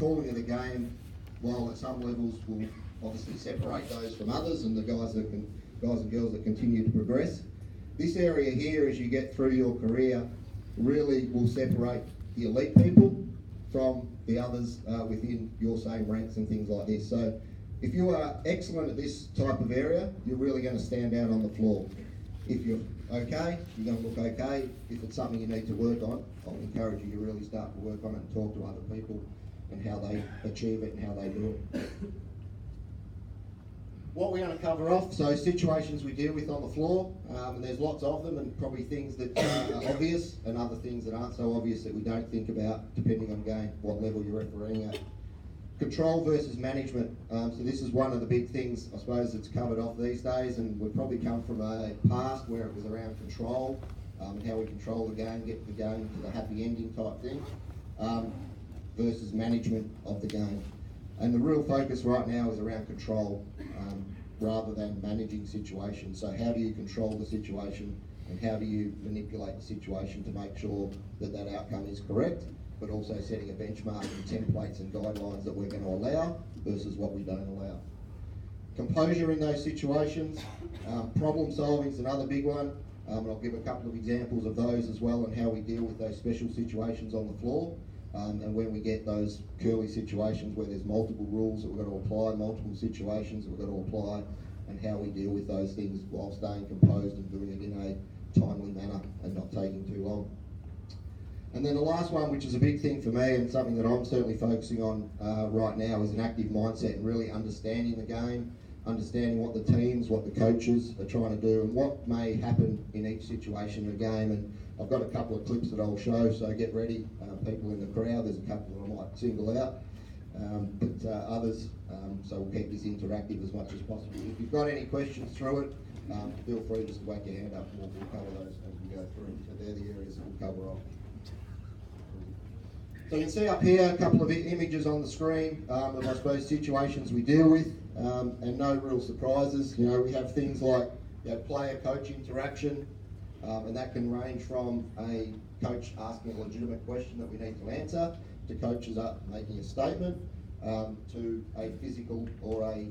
calling of the game, while at some levels will obviously separate those from others and the guys and girls that continue to progress. This area here, as you get through your career, really will separate the elite people from the others within your same ranks and things like this. So if you are excellent at this type of area, you're really going to stand out on the floor. If you're okay, you're going to look okay. If it's something you need to work on, I'll encourage you to really start to work on it and talk to other people and how they achieve it and how they do it. What we're going to cover off, so situations we deal with on the floor, and there's lots of them, and probably things that are obvious and other things that aren't so obvious that we don't think about depending on game, what level you're refereeing at. Control versus management. So this is one of the big things, I suppose, that's covered off these days, and we've probably come from a past where it was around control, and how we control the game, get the game to the happy ending type thing, versus management of the game. And the real focus right now is around control rather than managing situations. So how do you control the situation and how do you manipulate the situation to make sure that that outcome is correct, but also setting a benchmark and templates and guidelines that we're going to allow versus what we don't allow. Composure in those situations, problem solving is another big one. And I'll give a couple of examples of those as well and how we deal with those special situations on the floor. And when we get those curly situations where there's multiple rules that we've got to apply, multiple situations that we've got to apply, and how we deal with those things while staying composed and doing it in a timely manner and not taking too long. And then the last one, which is a big thing for me and something that I'm certainly focusing on right now, is an active mindset and really understanding the game, understanding what the teams, what the coaches are trying to do and what may happen in each situation of the game. And I've got a couple of clips that I'll show, so get ready, people in the crowd. There's a couple that I might single out, but others, so we'll keep this interactive as much as possible. If you've got any questions through it, feel free just to whack your hand up and we'll cover those as we go through. So they're the areas that we'll cover off. So you can see up here a couple of images on the screen of, I suppose, situations we deal with, and no real surprises. You know, we have things like player-coach interaction, and that can range from a coach asking a legitimate question that we need to answer, to coaches up making a statement, to a physical or a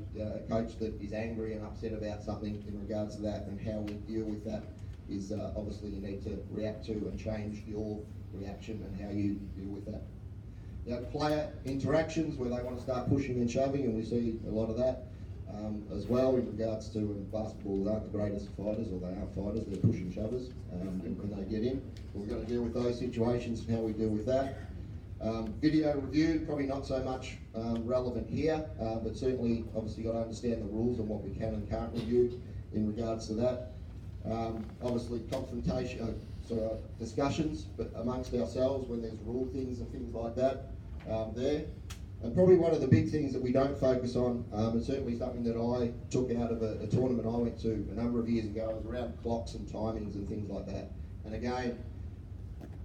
coach that is angry and upset about something in regards to that, and how we deal with that is obviously you need to react to and change your reaction and how you deal with that. You know, player interactions where they want to start pushing and shoving, and we see a lot of that as well in regards to basketball. Aren't the greatest fighters, or they aren't fighters, they're pushing shovers when they get in. We've got to deal with those situations and how we deal with that. Video review, probably not so much relevant here, but certainly obviously got to understand the rules and what we can and can't review in regards to that. Obviously confrontation, discussions, but amongst ourselves when there's rule things and things like that there. And probably one of the big things that we don't focus on, and certainly something that I took out of a tournament I went to a number of years ago, was around clocks and timings and things like that. And again,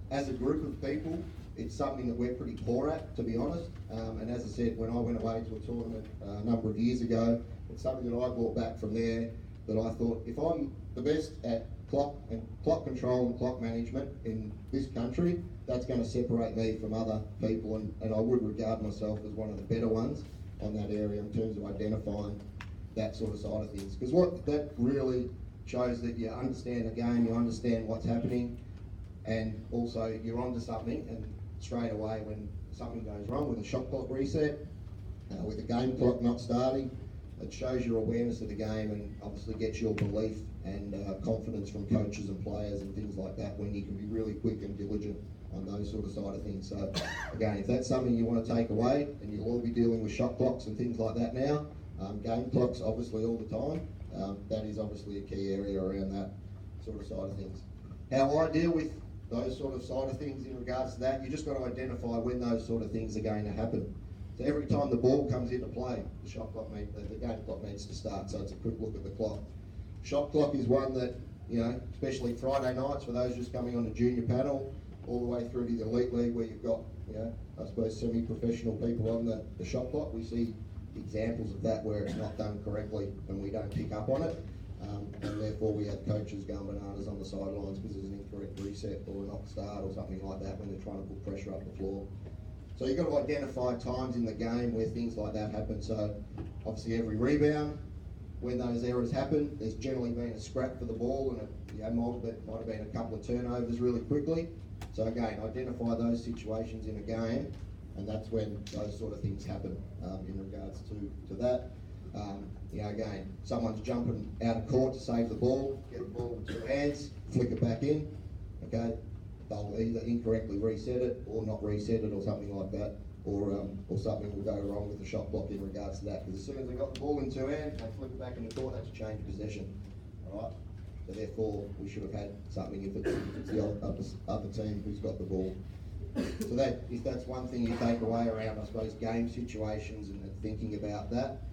as a group of people, it's something that we're pretty poor at, to be honest. And as I said, when I went away to a tournament a number of years ago, it's something that I brought back from there that I thought, if I'm the best at clock control and clock management in this country, that's going to separate me from other people, and I would regard myself as one of the better ones on that area in terms of identifying that sort of side of things. Because what that really shows that you understand the game, you understand what's happening, and also you're onto something, and straight away when something goes wrong with a shot clock reset, with the game clock not starting, it shows your awareness of the game and obviously gets your belief and confidence from coaches and players and things like that, when you can be really quick and diligent on those sort of side of things. So again, if that's something you want to take away, and you'll all be dealing with shot clocks and things like that now, game clocks obviously all the time, that is obviously a key area around that sort of side of things. How I deal with those sort of side of things in regards to that, you just got to identify when those sort of things are going to happen. So every time the ball comes into play, the shot clock the game clock needs to start, so it's a quick look at the clock. Shot clock is one that, you know, especially Friday nights for those just coming on the junior panel, all the way through to the elite league where you've got, you know, I suppose semi-professional people on the shot clock. We see examples of that where it's not done correctly and we don't pick up on it, and therefore we have coaches going bananas on the sidelines because there's an incorrect reset or a knock start or something like that when they're trying to put pressure up the floor. So you've got to identify times in the game where things like that happen. So obviously every rebound, when those errors happen, there's generally been a scrap for the ball and might have been a couple of turnovers really quickly. So again, identify those situations in a game, and that's when those sort of things happen in regards to that. Again, someone's jumping out of court to save the ball, get the ball with two hands, flick it back in, okay? They'll either incorrectly reset it or not reset it or something like that, or something will go wrong with the shot block in regards to that. Because as soon as they got the ball in two hands, they flip it back in the court, that's a change of possession, all right? So therefore, we should have had something if it's the other team who's got the ball. So that, if that's one thing you take away around, I suppose, game situations and thinking about that,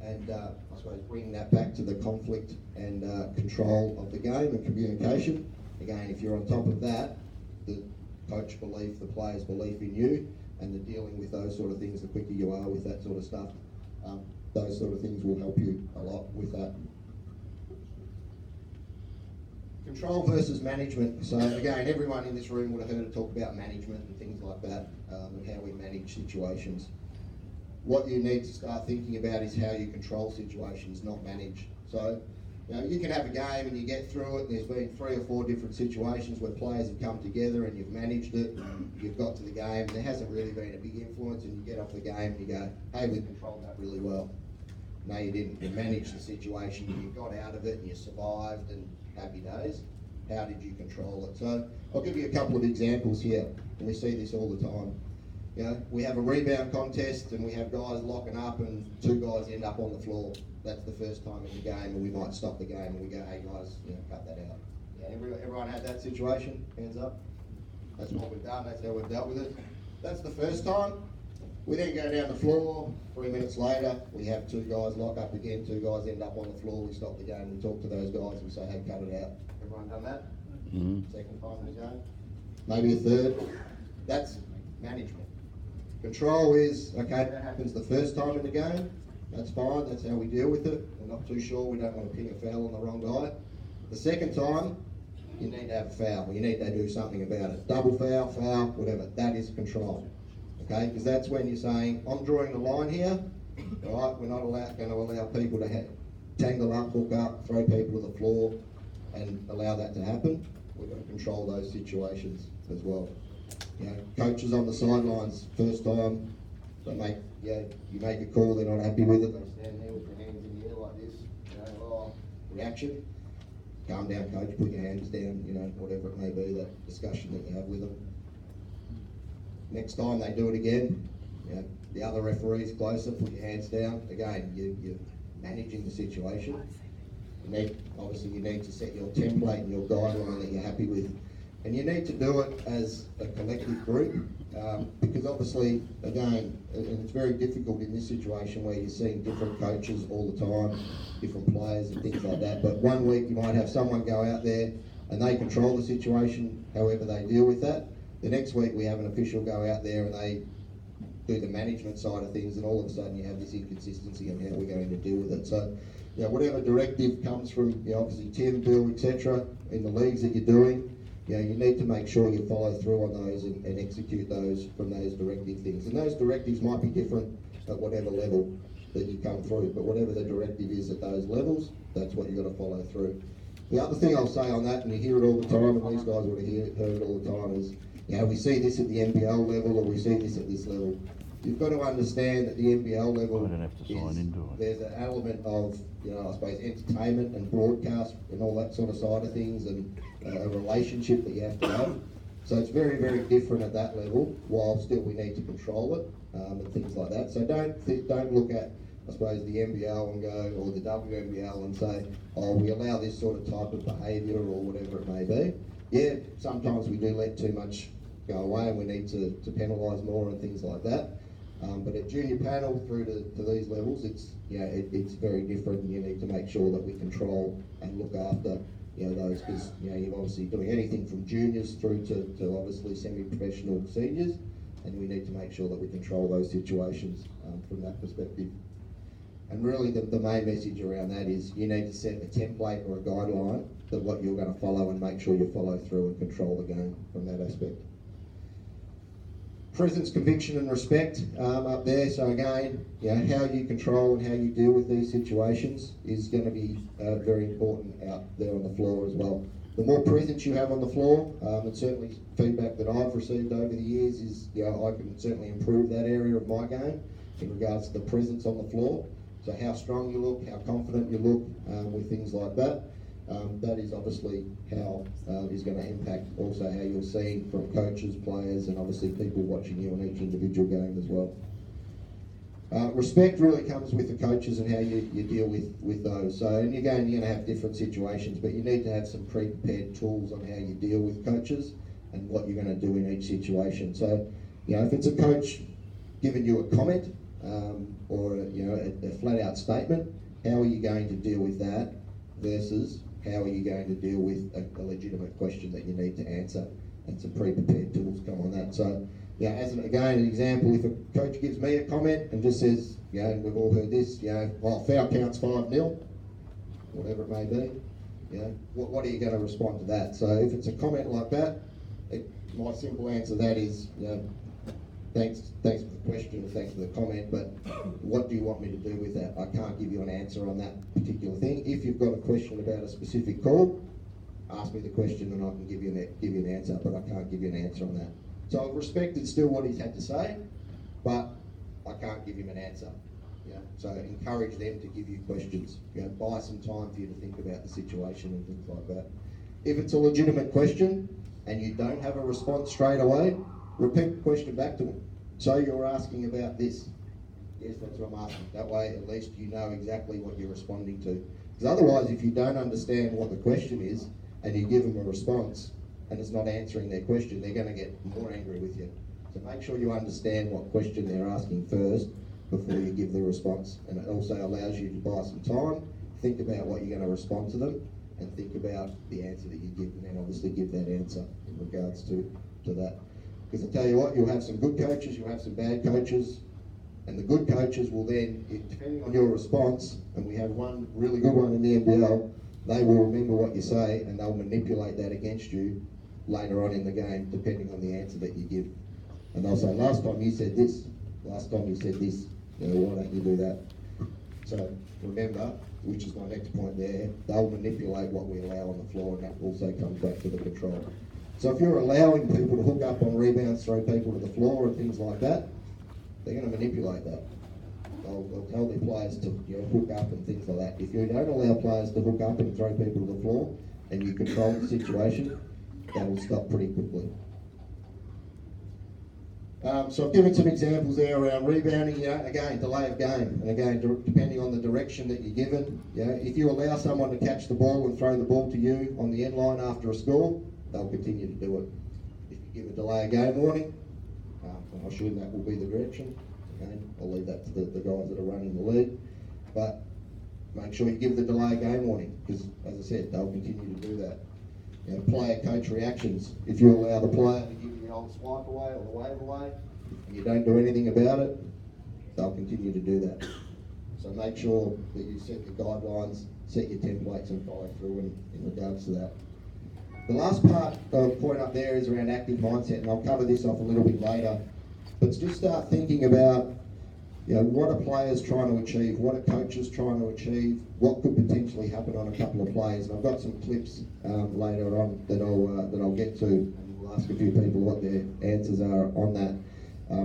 and I suppose bringing that back to the conflict and control of the game and communication. Again, if you're on top of that, the coach belief, the players' belief in you, and the dealing with those sort of things, the quicker you are with that sort of stuff, those sort of things will help you a lot with that. Control versus management. So again, everyone in this room would have heard us talk about management and things like that, and how we manage situations. What you need to start thinking about is how you control situations, not manage. So, you can have a game and you get through it, and there's been 3 or 4 different situations where players have come together and you've managed it, and you've got to the game, and there hasn't really been a big influence, and you get off the game and you go, hey, we controlled that really well. No, you didn't. You managed the situation, you got out of it, and you survived, and happy days. How did you control it? So, I'll give you a couple of examples here, and we see this all the time. We have a rebound contest and we have guys locking up and 2 guys end up on the floor. That's the first time in the game, and we might stop the game and we go, hey guys, cut that out. Everyone had that situation? Hands up. That's what we've done, that's how we've dealt with it. That's the first time. We then go down the floor, 3 minutes later, we have 2 guys lock up again, 2 guys end up on the floor, we stop the game, we talk to those guys, we say, hey, cut it out. Everyone done that? Second time in the game? Maybe a third. That's management. Control is, okay, that happens the first time in the game, that's fine, that's how we deal with it. We're not too sure, we don't want to ping a foul on the wrong guy. The second time, you need to have a foul, you need to do something about it. Double foul, foul, whatever, that is control. Okay, because that's when you're saying, I'm drawing the line here, all right, we're not going to allow people to tangle up, hook up, throw people to the floor, and allow that to happen. We've got to control those situations as well. Coaches on the sidelines, first time, you make a call, they're not happy with it, they stand there with their hands in the air like this, reaction. Calm down, coach, put your hands down, whatever it may be, that discussion that you have with them. Next time they do it again, the other referee's closer, put your hands down. Again, you're managing the situation. Obviously you need to set your template and your guideline that you're happy with. And you need to do it as a collective group, because obviously, again, and it's very difficult in this situation where you're seeing different coaches all the time, different players and things like that. But one week you might have someone go out there and they control the situation, however they deal with that. The next week we have an official go out there and they do the management side of things, and all of a sudden you have this inconsistency on how we're going to deal with it. So, whatever directive comes from, obviously Tim, Bill, etc., in the leagues that you're doing, you need to make sure you follow through on those and execute those from those directive things. And those directives might be different at whatever level that you come through, but whatever the directive is at those levels, that's what you've got to follow through. The other thing I'll say on that, and you hear it all the time, and these guys would have heard it all the time, is we see this at the NBL level or we see this at this level. You've got to understand that the NBL level, there's an element of, I suppose, entertainment and broadcast and all that sort of side of things, and a relationship that you have to have. So it's very, very different at that level, while still we need to control it and things like that. So don't look at, I suppose, the NBL and go, or the WNBL and say, we allow this sort of type of behaviour or whatever it may be. Yeah, sometimes we do let too much go away and we need to penalise more and things like that. But at junior panel through to these levels, it's very different, and you need to make sure that we control and look after those, because you're obviously doing anything from juniors through to obviously semi-professional seniors, and we need to make sure that we control those situations from that perspective. And really the main message around that is you need to set a template or a guideline that what you're going to follow, and make sure you follow through and control the game from that aspect. Presence, conviction and respect up there. So again, how you control and how you deal with these situations is going to be very important out there on the floor as well. The more presence you have on the floor, and certainly feedback that I've received over the years is, I can certainly improve that area of my game in regards to the presence on the floor. So how strong you look, how confident you look with things like that. That is obviously how is going to impact also how you're seen from coaches, players, and obviously people watching you on each individual game as well. Respect really comes with the coaches and how you deal with those. So, and again, you're going to have different situations, but you need to have some pre-prepared tools on how you deal with coaches and what you're going to do in each situation. So, if it's a coach giving you a comment or a flat-out statement, how are you going to deal with that versus how are you going to deal with a legitimate question that you need to answer, and some pre-prepared tools come on that. So, as an example, if a coach gives me a comment and just says, we've all heard this, foul count's 5-0, whatever it may be, what are you going to respond to that? So if it's a comment like that, my simple answer to that is, thanks for the question, thanks for the comment, but what do you want me to do with that? I can't give you an answer on that particular thing. If you've got a question about a specific call, ask me the question and I can give you an answer, but I can't give you an answer on that. So I've respected still what he's had to say, but I can't give him an answer. So encourage them to give you questions. Buy some time for you to think about the situation and things like that. If it's a legitimate question and you don't have a response straight away, repeat the question back to them. So you're asking about this. Yes, that's what I'm asking. That way at least you know exactly what you're responding to. Because otherwise, if you don't understand what the question is and you give them a response and it's not answering their question, they're going to get more angry with you. So make sure you understand what question they're asking first before you give the response. And it also allows you to buy some time, think about what you're going to respond to them, and think about the answer that you give, and then obviously give that answer in regards to that. Because I tell you what, you'll have some good coaches, you'll have some bad coaches, and the good coaches will then, depending on your response, and we have one really good one in the NBL, they will remember what you say and they'll manipulate that against you later on in the game, depending on the answer that you give. And they'll say, last time you said this, why don't you do that? So remember, which is my next point there, they'll manipulate what we allow on the floor, and that also comes back to the control. So if you're allowing people to hook up on rebounds, throw people to the floor and things like that, they're going to manipulate that. They'll tell their players to hook up and things like that. If you don't allow players to hook up and throw people to the floor and you control the situation, that will stop pretty quickly. So I've given some examples there around rebounding, again, delay of game. And again, depending on the direction that you're given, if you allow someone to catch the ball and throw the ball to you on the end line after a score, they'll continue to do it. If you give a delay of game warning, I assume that will be the direction. Again, I'll leave that to the guys that are running the league. But make sure you give the delay of game warning, because as I said, they'll continue to do that. Player-coach reactions. If you allow the player to give you the old swipe away or the wave away, and you don't do anything about it, they'll continue to do that. So make sure that you set your guidelines, set your templates and follow through in regards to that. The last point up there is around active mindset, and I'll cover this off a little bit later. But just start thinking about what are players trying to achieve, what are coaches trying to achieve, what could potentially happen on a couple of players. And I've got some clips later on that I'll get to, and we'll ask a few people what their answers are on that.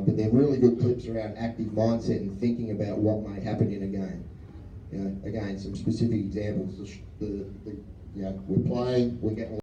But they're really good clips around active mindset and thinking about what may happen in a game. Again, some specific examples. We're playing, we're getting